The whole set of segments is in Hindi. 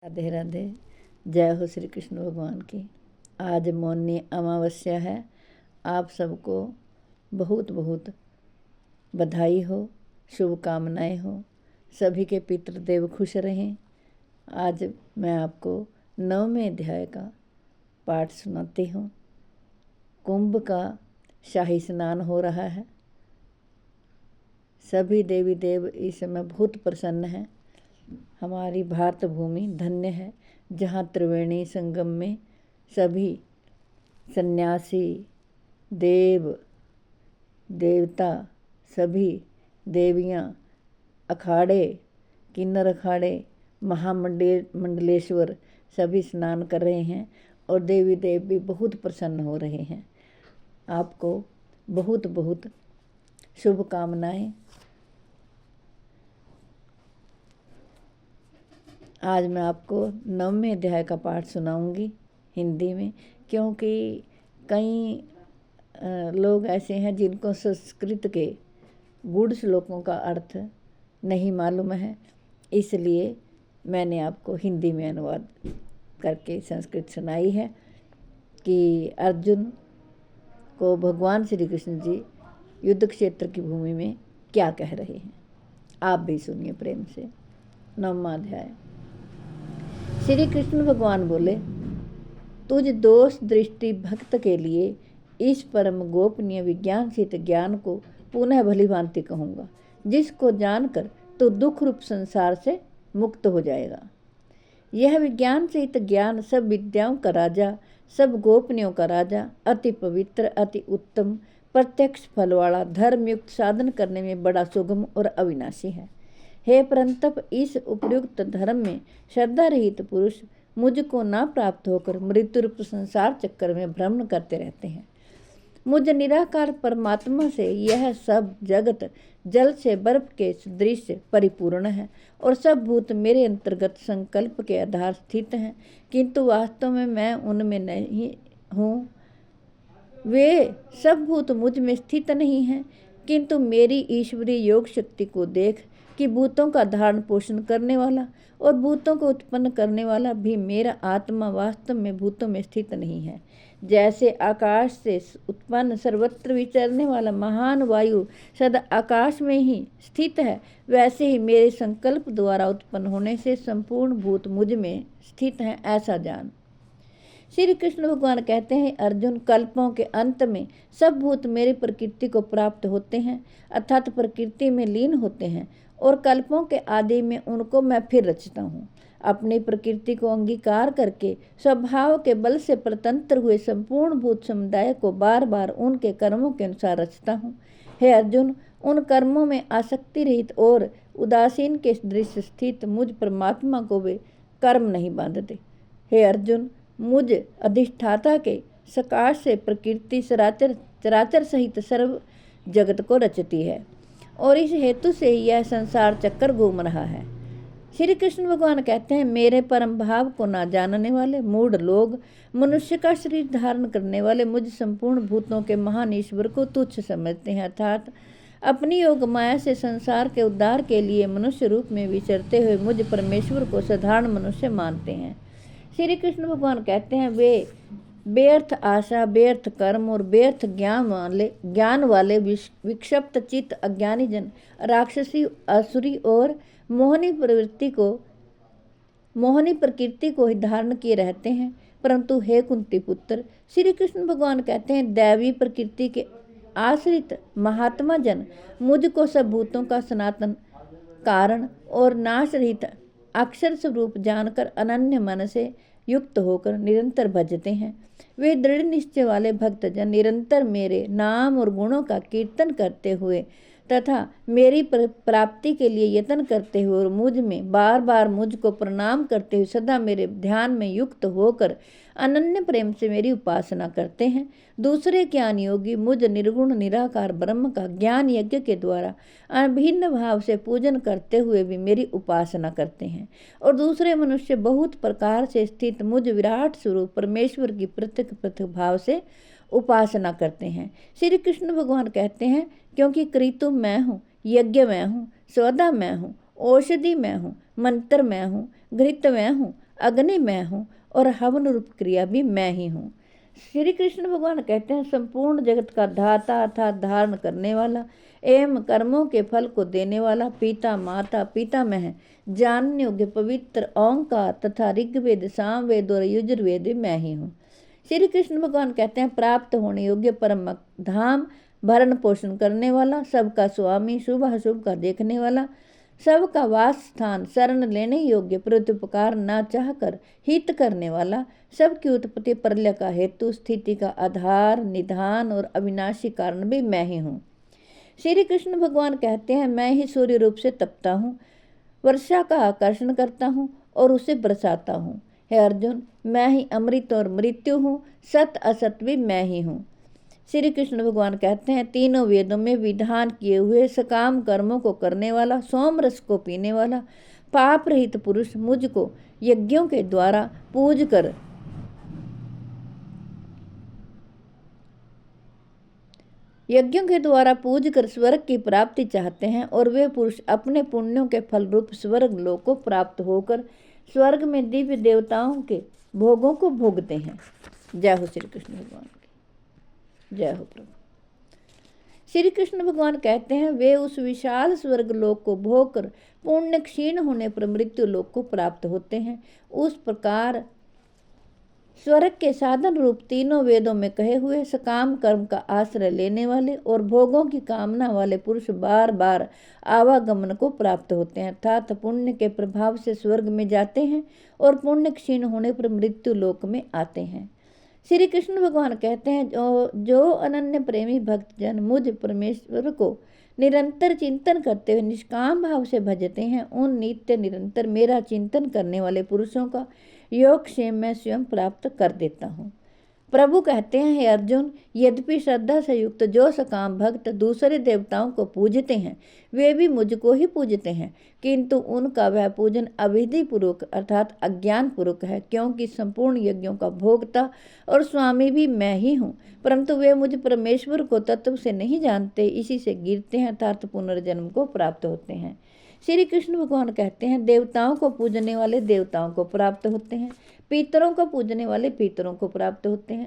राधे राधे। जय हो श्री कृष्ण भगवान की। आज मौनी अमावस्या है। आप सबको बहुत बहुत बधाई हो, शुभकामनाएं हो। सभी के पितृदेव खुश रहें। आज मैं आपको 9वें अध्याय का पाठ सुनाती हूँ। कुंभ का शाही स्नान हो रहा है। सभी देवी देव इस समय बहुत प्रसन्न हैं। हमारी भारत भूमि धन्य है, जहाँ त्रिवेणी संगम में सभी सन्यासी, देव देवता, सभी देवियाँ, अखाड़े, किन्नर अखाड़े, महामंडलेश्वर सभी स्नान कर रहे हैं और देवी देव भी बहुत प्रसन्न हो रहे हैं। आपको बहुत बहुत शुभकामनाएं। आज मैं आपको 9वें अध्याय का पाठ सुनाऊंगी हिंदी में, क्योंकि कई लोग ऐसे हैं जिनको संस्कृत के गूढ़ श्लोकों का अर्थ नहीं मालूम है। इसलिए मैंने आपको हिंदी में अनुवाद करके संस्कृत सुनाई है कि अर्जुन को भगवान श्री कृष्ण जी युद्ध क्षेत्र की भूमि में क्या कह रहे हैं। आप भी सुनिए प्रेम से। 9वां अध्याय। श्री कृष्ण भगवान बोले, तुझ दोष दृष्टि भक्त के लिए इस परम गोपनीय विज्ञान सहित ज्ञान को पुनः भली भांति कहूँगा, जिसको जानकर तो दुख रूप संसार से मुक्त हो जाएगा। यह विज्ञान सहित ज्ञान सब विद्याओं का राजा, सब गोपनीयों का राजा, अति पवित्र, अति उत्तम, प्रत्यक्ष फल वाला, धर्मयुक्त साधन करने में बड़ा सुगम और अविनाशी है। हे परंतप, इस उपयुक्त धर्म में श्रद्धा रहित पुरुष मुझको ना प्राप्त होकर मृत्यु रूप संसार चक्कर में भ्रमण करते रहते हैं। मुझ निराकार परमात्मा से यह सब जगत जल से बर्फ के सदृश परिपूर्ण है और सब भूत मेरे अंतर्गत संकल्प के आधार स्थित हैं, किंतु वास्तव में मैं उनमें नहीं हूँ। वे सब भूत मुझ में स्थित नहीं हैं, किंतु मेरी ईश्वरीय योग शक्ति को देख कि भूतों का धारण पोषण करने वाला और भूतों को उत्पन्न करने वाला भी मेरा आत्मा वास्तव में भूतों में स्थित नहीं है। जैसे आकाश से उत्पन्न सर्वत्र विचरने वाला महान वायु सदा आकाश में ही स्थित है, वैसे ही मेरे संकल्प द्वारा उत्पन्न होने से संपूर्ण भूत मुझ में स्थित हैं, ऐसा जान। श्री कृष्ण भगवान कहते हैं, अर्जुन, कल्पों के अंत में सब भूत मेरी प्रकृति को प्राप्त होते हैं, अर्थात प्रकृति में लीन होते हैं, और कल्पों के आदि में उनको मैं फिर रचता हूँ। अपनी प्रकृति को अंगीकार करके स्वभाव के बल से प्रतंत्र हुए संपूर्ण भूत समुदाय को बार बार उनके कर्मों के अनुसार रचता हूँ। हे अर्जुन, उन कर्मों में आसक्ति रहित और उदासीन के दृश्य स्थित मुझ परमात्मा को वे कर्म नहीं बांधते। हे अर्जुन, मुझ अधिष्ठाता के सकाश से प्रकृति चराचर सहित सर्व जगत को रचती है और इस हेतु से यह संसार चक्कर घूम रहा है। श्री कृष्ण भगवान कहते हैं, मेरे परम भाव को ना जानने वाले मूढ़ लोग मनुष्य का शरीर धारण करने वाले मुझ संपूर्ण भूतों के महान ईश्वर को तुच्छ समझते हैं, अर्थात अपनी योग माया से संसार के उद्धार के लिए मनुष्य रूप में विचरते हुए मुझ परमेश्वर को साधारण मनुष्य मानते हैं। श्री कृष्ण भगवान कहते हैं, वे व्यर्थ आशा, व्यर्थ कर्म और व्यर्थ ज्ञान वाले विक्षिप्त चित्त अज्ञानी जन राक्षसी, असुरी और मोहनी प्रकृति को ही धारण किए रहते हैं। परंतु हे कुंती पुत्र, श्री कृष्ण भगवान कहते हैं, दैवी प्रकृति के आश्रित महात्मा जन मुझको सब भूतों का सनातन कारण और नाश रहित अक्षर स्वरूप जानकर अनन्य मन से युक्त होकर निरंतर भजते हैं। वे दृढ़ निश्चय वाले भक्तजन निरंतर मेरे नाम और गुणों का कीर्तन करते हुए तथा मेरी प्राप्ति के लिए यत्न करते हुए और मुझ में बार बार मुझको प्रणाम करते हुए सदा मेरे ध्यान में युक्त होकर अनन्य प्रेम से मेरी उपासना करते हैं। दूसरे ज्ञान योगी मुझ निर्गुण निराकार ब्रह्म का ज्ञान यज्ञ के द्वारा अभिन्न भाव से पूजन करते हुए भी मेरी उपासना करते हैं, और दूसरे मनुष्य बहुत प्रकार से स्थित मुझ विराट स्वरूप परमेश्वर की पृथक पृथक भाव से उपासना करते हैं। श्री कृष्ण भगवान कहते हैं, क्योंकि कृतु मैं हूँ, यज्ञ मैं हूँ, सौदा मैं हूँ, औषधि मैं हूँ, मंत्र मैं हूँ, घृत मैं हूँ, अग्नि मैं हूँ और हवन रूप क्रिया भी मैं ही हूँ। श्री कृष्ण भगवान कहते हैं संपूर्ण जगत का धाता अर्थात धारण करने वाला एवं कर्मों के फल को देने वाला पिता माता पितामह है, जानने योग्य पवित्र ओंकार तथा ऋग्वेद सामवेद और यजुर्वेद मैं ही हूँ। श्री कृष्ण भगवान कहते हैं प्राप्त होने योग्य परम धाम, भरण पोषण करने वाला, सबका स्वामी, शुभ अशुभ का देखने वाला, सबका वास स्थान, शरण लेने योग्य, प्रत्युपकार ना चाहकर हित करने वाला, सबकी उत्पत्ति प्रलय का हेतु, स्थिति का आधार, निधान और अविनाशी कारण भी मैं ही हूँ। श्री कृष्ण भगवान कहते हैं मैं ही सूर्य रूप से तपता हूँ, वर्षा का आकर्षण करता हूँ और उसे बरसाता हूँ। हे अर्जुन, मैं ही अमृत और मृत्यु हूँ, सत असत भी मैं ही हूँ। श्री कृष्ण भगवान कहते हैं तीनों वेदों में विधान किए हुए सकाम कर्मों को करने वाला, सोम रस को पीने वाला, पाप रहित पुरुष मुझको यज्ञों के द्वारा पूज कर स्वर्ग की प्राप्ति चाहते हैं और वे पुरुष अपने पुण्यों के फल रूप स्वर्ग लोक को प्राप्त होकर स्वर्ग में दिव्य देवताओं के भोगों को भोगते हैं। जय हो श्री कृष्ण भगवान की, जय हो प्रभु। श्री कृष्ण भगवान कहते हैं वे उस विशाल स्वर्ग लोक को भोग कर पुण्य क्षीण होने पर मृत्यु लोक को प्राप्त होते हैं। उस प्रकार स्वर्ग के साधन रूप तीनों वेदों में कहे हुए सकाम कर्म का आश्रय लेने वाले और भोगों की कामना वाले पुरुष बार बार आवागमन को प्राप्त होते हैं, अर्थात पुण्य के प्रभाव से स्वर्ग में जाते हैं और पुण्य क्षीण होने पर मृत्यु लोक में आते हैं। श्री कृष्ण भगवान कहते हैं जो अनन्य प्रेमी भक्तजन मुझ परमेश्वर को निरंतर चिंतन करते हुए निष्काम भाव से भजते हैं, उन नित्य निरंतर मेरा चिंतन करने वाले पुरुषों का योग क्षेम मैं स्वयं प्राप्त कर देता हूँ। प्रभु कहते हैं हे अर्जुन, यद्यपि श्रद्धा से युक्त जो सकाम भक्त दूसरे देवताओं को पूजते हैं वे भी मुझको ही पूजते हैं, किंतु उनका वह पूजन अविधि पूर्वक अर्थात अज्ञान पूर्वक है, क्योंकि संपूर्ण यज्ञों का भोक्ता और स्वामी भी मैं ही हूँ, परंतु वे मुझ परमेश्वर को तत्व से नहीं जानते, इसी से गिरते हैं अर्थात पुनर्जन्म को प्राप्त होते हैं। श्री कृष्ण भगवान कहते हैं देवताओं को पूजने वाले देवताओं को प्राप्त होते हैं, पितरों को पूजने वाले पितरों को प्राप्त होते हैं,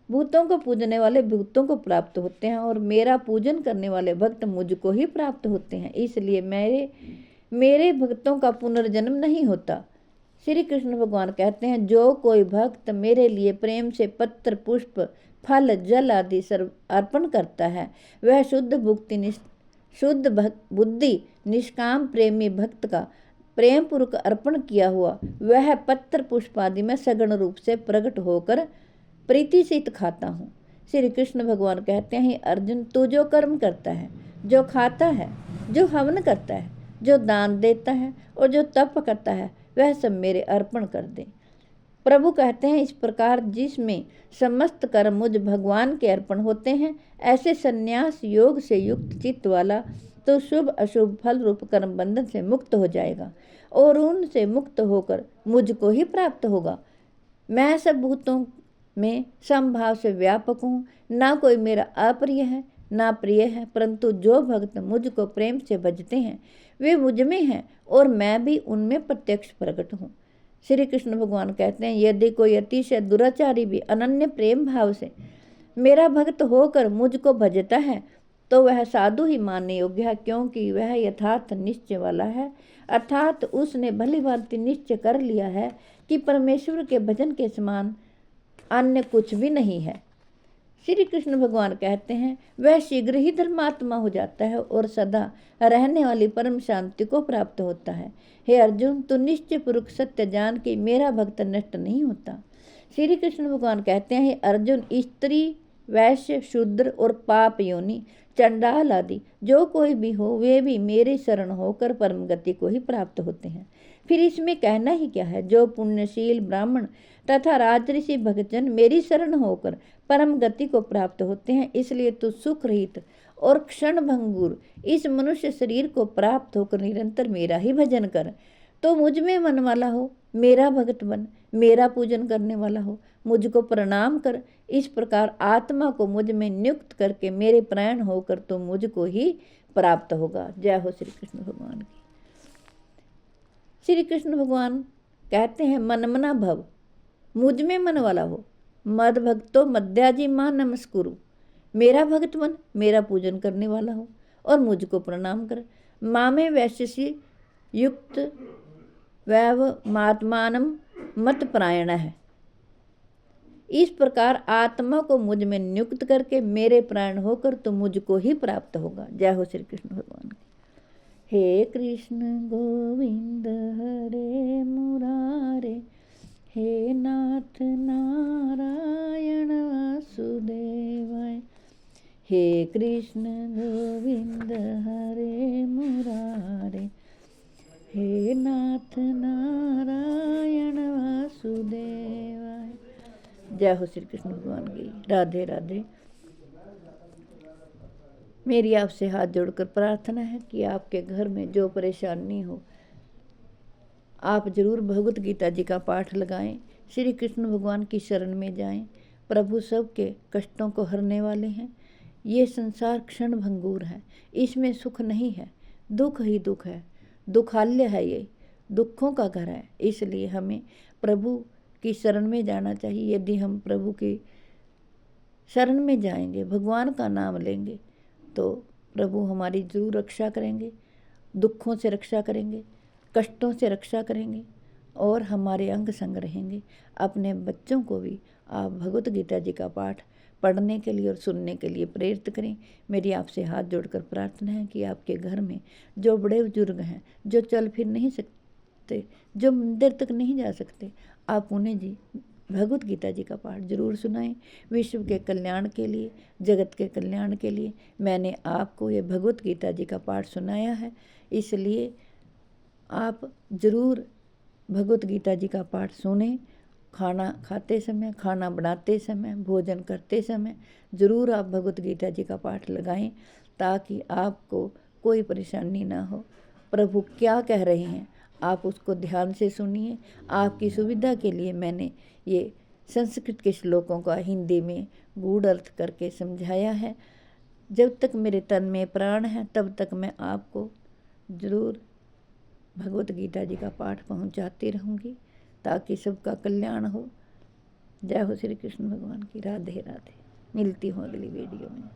भूतों को पूजने वाले भूतों को प्राप्त होते हैं और मेरा पूजन करने वाले भक्त मुझको ही प्राप्त होते हैं, इसलिए मेरे भक्तों का पुनर्जन्म नहीं होता। श्री कृष्ण भगवान कहते हैं जो कोई भक्त मेरे लिए प्रेम से पत्र पुष्प फल जल आदि सर्व अर्पण करता है वह शुद्ध बुद्धि निष्काम प्रेमी भक्त का प्रेम पूर्वक अर्पण किया हुआ वह पत्र पुष्प आदि में सगुण रूप से प्रकट होकर प्रीति से खाता हूँ। श्री कृष्ण भगवान कहते हैं अर्जुन, तू जो कर्म करता है, जो खाता है, जो हवन करता है, जो दान देता है और जो तप करता है वह सब मेरे अर्पण कर दे। प्रभु कहते हैं इस प्रकार जिसमें समस्त कर्म मुझ भगवान के अर्पण होते हैं ऐसे संन्यास योग से युक्त चित्त वाला तो शुभ अशुभ फल रूप कर्म बंधन से मुक्त हो जाएगा और उनसे मुक्त होकर मुझको ही प्राप्त होगा। मैं सब भूतों में समभाव से व्यापक हूँ, ना कोई मेरा अप्रिय है ना प्रिय है, परंतु जो भक्त मुझको प्रेम से भजते हैं वे मुझ में हैं और मैं भी उनमें प्रत्यक्ष प्रकट हूँ। श्री कृष्ण भगवान कहते हैं यदि कोई अतिशय दुराचारी भी अनन्य प्रेम भाव से मेरा भक्त होकर मुझको भजता है तो वह साधु ही मानने योग्य है, क्योंकि वह यथार्थ निश्चय वाला है, अर्थात उसने भली भांति निश्चय कर लिया है कि परमेश्वर के भजन के समान अन्य कुछ भी नहीं है। श्री कृष्ण भगवान कहते हैं वह शीघ्र ही धर्मात्मा हो जाता है और सदा रहने वाली परम शांति को प्राप्त होता है। हे अर्जुन, तू निश्चय पूर्वक सत्य जान कि मेरा भक्त नष्ट नहीं होता। श्री कृष्ण भगवान कहते हैं हे अर्जुन, स्त्री वैश्य शूद्र और पाप योनि चंडाल आदि जो कोई भी हो वे भी मेरे शरण होकर परम गति को ही प्राप्त होते हैं। फिर इसमें कहना ही क्या है, जो पुण्यशील ब्राह्मण तथा राजऋषि भक्तजन मेरी शरण होकर परम गति को प्राप्त होते हैं, इसलिए तू सुख रहित और क्षण भंगुर इस मनुष्य शरीर को प्राप्त होकर निरंतर मेरा ही भजन कर। तो मुझ में मन वाला हो, मेरा भक्त बन, मेरा पूजन करने वाला हो, मुझको प्रणाम कर। इस प्रकार आत्मा को मुझ में नियुक्त करके मेरे प्राण होकर तो मुझको ही प्राप्त होगा। जय हो श्री कृष्ण भगवान की। श्री कृष्ण भगवान कहते हैं मन मना भव, मुझ में मन वाला हो। मद भक्तो मद्याजी माँ नमस्कुरु, मेरा भक्त मन मेरा पूजन करने वाला हो और मुझको प्रणाम करे। माँ में वैश्यसी युक्त वैव मात्मानम मत प्रायण है। इस प्रकार आत्मा को मुझ में नियुक्त करके मेरे प्राण होकर तो मुझको ही प्राप्त होगा। जय हो श्री कृष्ण भगवान की। हे कृष्ण गोविंद हरे मुरारे, हे नाथ नारायण वासुदेवाय। हे कृष्ण गोविंद हरे मुरारे, हे नाथ नारायण वासुदेवाय। जय हो श्री कृष्ण भगवान की। राधे राधे। मेरी आपसे हाथ जोड़कर प्रार्थना है कि आपके घर में जो परेशानी हो, आप जरूर भगवत गीता जी का पाठ लगाएं, श्री कृष्ण भगवान की शरण में जाएं। प्रभु सबके कष्टों को हरने वाले हैं। ये संसार क्षण भंगुर है, इसमें सुख नहीं है, दुख ही दुख है, दुखालय है, ये दुखों का घर है। इसलिए हमें प्रभु की शरण में जाना चाहिए। यदि हम प्रभु की शरण में जाएंगे, भगवान का नाम लेंगे, तो प्रभु हमारी जरूर रक्षा करेंगे, दुखों से रक्षा करेंगे, कष्टों से रक्षा करेंगे और हमारे अंग संग रहेंगे। अपने बच्चों को भी आप भगवत गीता जी का पाठ पढ़ने के लिए और सुनने के लिए प्रेरित करें। मेरी आपसे हाथ जोड़कर प्रार्थना है कि आपके घर में जो बड़े बुजुर्ग हैं, जो चल फिर नहीं सकते, जो मंदिर तक नहीं जा सकते, आप उन्हें जी भगवत गीता जी का पाठ जरूर सुनाएं। विश्व के कल्याण के लिए, जगत के कल्याण के लिए मैंने आपको ये भगवत गीता जी का पाठ सुनाया है। इसलिए आप जरूर भगवत गीता जी का पाठ सुने। खाना खाते समय, खाना बनाते समय, भोजन करते समय ज़रूर आप भगवत गीता जी का पाठ लगाएं, ताकि आपको कोई परेशानी ना हो। प्रभु क्या कह रहे हैं आप उसको ध्यान से सुनिए। आपकी सुविधा के लिए मैंने ये संस्कृत के श्लोकों का हिंदी में गूढ़ अर्थ करके समझाया है। जब तक मेरे तन में प्राण है तब तक मैं आपको ज़रूर भगवत गीता जी का पाठ पहुंचाती रहूंगी, ताकि सबका कल्याण हो। जय हो श्री कृष्ण भगवान की। राधे राधे। मिलती हूँ अगली वीडियो में।